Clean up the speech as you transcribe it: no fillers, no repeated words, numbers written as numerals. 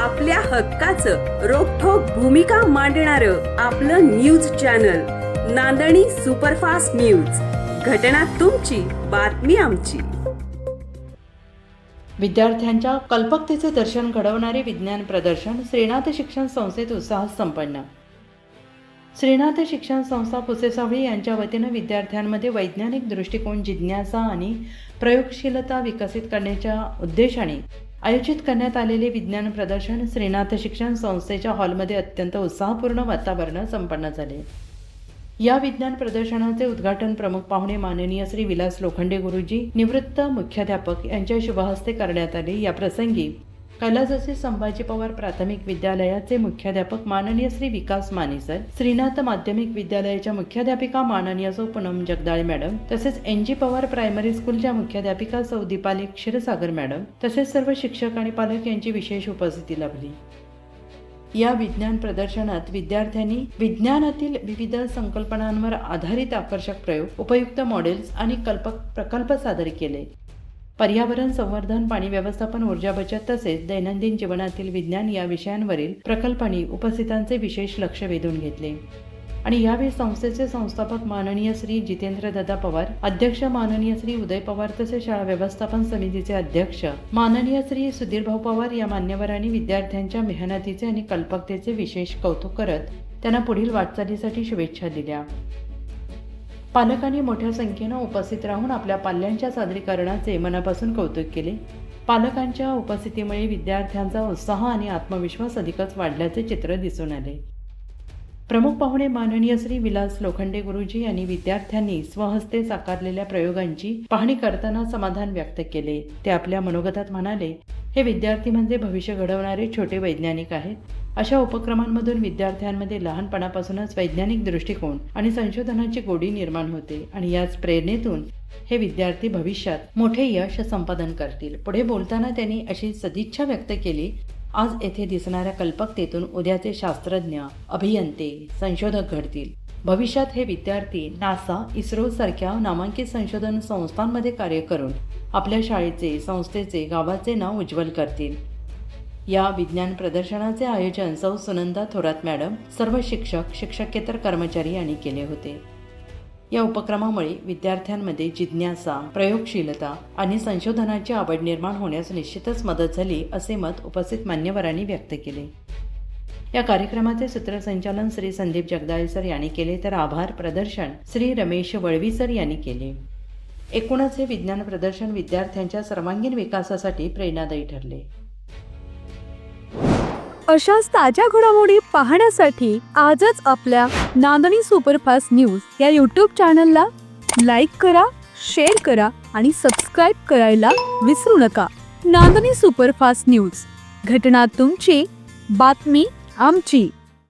आपल्या हक्काचं रोखठोक भूमिका मांडणारं आपलं न्यूज चॅनल नांदणी सुपरफास्ट न्यूज. घटना तुमची, बातमी आमची. विद्यार्थ्यांच्या कल्पकतेचे दर्शन घडवणारे विज्ञान प्रदर्शन श्रीनाथ शिक्षण संस्थेत उत्साहात संपन्न. श्रीनाथ शिक्षण संस्था पुसेसावळी यांच्या वतीनं विद्यार्थ्यांमध्ये वैज्ञानिक दृष्टिकोन, जिज्ञासा आणि प्रयोगशीलता विकसित करण्याच्या उद्देशाने आयोजित करण्यात आलेले विज्ञान प्रदर्शन श्रीनाथ शिक्षण संस्थेच्या हॉलमध्ये अत्यंत उत्साहपूर्ण वातावरणात संपन्न झाले. या विज्ञान प्रदर्शनाचे उद्घाटन प्रमुख पाहुणे माननीय श्री विलास लोखंडे गुरुजी, निवृत्त मुख्याध्यापक यांच्या शुभहस्ते करण्यात आले. या प्रसंगी कैलासवासी संभाजी पवार प्राथमिक विद्यालयाचे मुख्याध्यापक माननीय श्री विकास माने सर, श्रीनाथ माध्यमिक विद्यालयाच्या मुख्याध्यापिका माननीय सौ पूनम जगदाळे मॅडम, तसेच NG पवार प्रायमरी स्कूलच्या मुख्याध्यापिका सौ दीपाली क्षीरसागर मॅडम, तसेच सर्व शिक्षक आणि पालक यांची विशेष उपस्थिती लाभली. या विज्ञान प्रदर्शनात विद्यार्थ्यांनी विज्ञानातील विविध संकल्पनांवर आधारित आकर्षक प्रयोग, उपयुक्त मॉडेल्स आणि कल्पक प्रकल्प सादर केले. पर्यावरण संवर्धन, पाणी व्यवस्थापन, ऊर्जा बचत तसेच दैनंदिन जीवनातील विज्ञान या विषयांवरील प्रकल्पांनी उपस्थितांचे विशेष लक्ष वेधून घेतले. आणि यावेळी संस्थेचे संस्थापक माननीय श्री जितेंद्र दादा पवार, अध्यक्ष माननीय श्री उदय पवार, तसेच शाळा व्यवस्थापन समितीचे अध्यक्ष माननीय श्री सुधीरभाऊ पवार या मान्यवरांनी विद्यार्थ्यांच्या मेहनतीचे आणि कल्पकतेचे विशेष कौतुक करत त्यांना पुढील वाटचालीसाठी शुभेच्छा दिल्या. पालकांनी मोठ्या संख्येनं उपस्थित राहून आपल्या पाल्यांच्या सादरीकरणाचे मनापासून कौतुक केले. पालकांच्या उपस्थितीमुळे विद्यार्थ्यांचा उत्साह आणि आत्मविश्वास अधिकच वाढल्याचे चित्र दिसून आले. प्रमुख पाहुणे माननीय श्री विलास लोखंडे गुरुजी यांनी विद्यार्थ्यांनी स्वहस्ते साकारलेल्या प्रयोगांची पाहणी करताना समाधान व्यक्त केले. ते आपल्या मनोगतात म्हणाले, हे विद्यार्थी म्हणजे भविष्य घडवणारे छोटे वैज्ञानिक आहेत. अशा उपक्रमांमधून विद्यार्थ्यांमध्ये लहानपणापासूनच वैज्ञानिक दृष्टिकोन आणि संशोधनाची गोडी निर्माण होते आणि याच प्रेरणेतून हे विद्यार्थी भविष्यात मोठे यश संपादन करतील. पुढे बोलताना त्यांनी अशी सदिच्छा व्यक्त केली, आज येथे दिसणाऱ्या कल्पकतेतून उद्याचे शास्त्रज्ञ, अभियंते, संशोधक घडतील. भविष्यात हे विद्यार्थी नासा, इस्रो सारख्या नामांकित संशोधन संस्थांमध्ये कार्य करून आपल्या शाळेचे, संस्थेचे, गावाचे नाव उज्ज्वल करतील. या विज्ञान प्रदर्शनाचे आयोजन सौ सुनंदा थोरात मॅडम, सर्व शिक्षक, शिक्षकेतर कर्मचारी यांनी केले होते. या उपक्रमामुळे विद्यार्थ्यांमध्ये जिज्ञासा, प्रयोगशीलता आणि संशोधनाची आवड निर्माण होण्यास निश्चितच मदत झाली, असे मत उपस्थित मान्यवरांनी व्यक्त केले. या कार्यक्रमाचे सूत्रसंचालन श्री संदीप जगदाळे सर यांनी केले, तर आभार प्रदर्शन श्री रमेश वळवी सर यांनी केले. एकूणच हे विज्ञान प्रदर्शन विद्यार्थ्यांच्या सर्वांगीण विकासासाठी प्रेरणादायी ठरले. अशाच ताज्या घडामोडी पाहण्यासाठी आजच आपल्या नांदणी सुपरफास्ट न्यूज या यूट्यूब चॅनलला लाईक करा, शेअर करा आणि सबस्क्राईब करायला विसरू नका. नांदणी सुपरफास्ट न्यूज, घटना तुमची, बातमी आमची.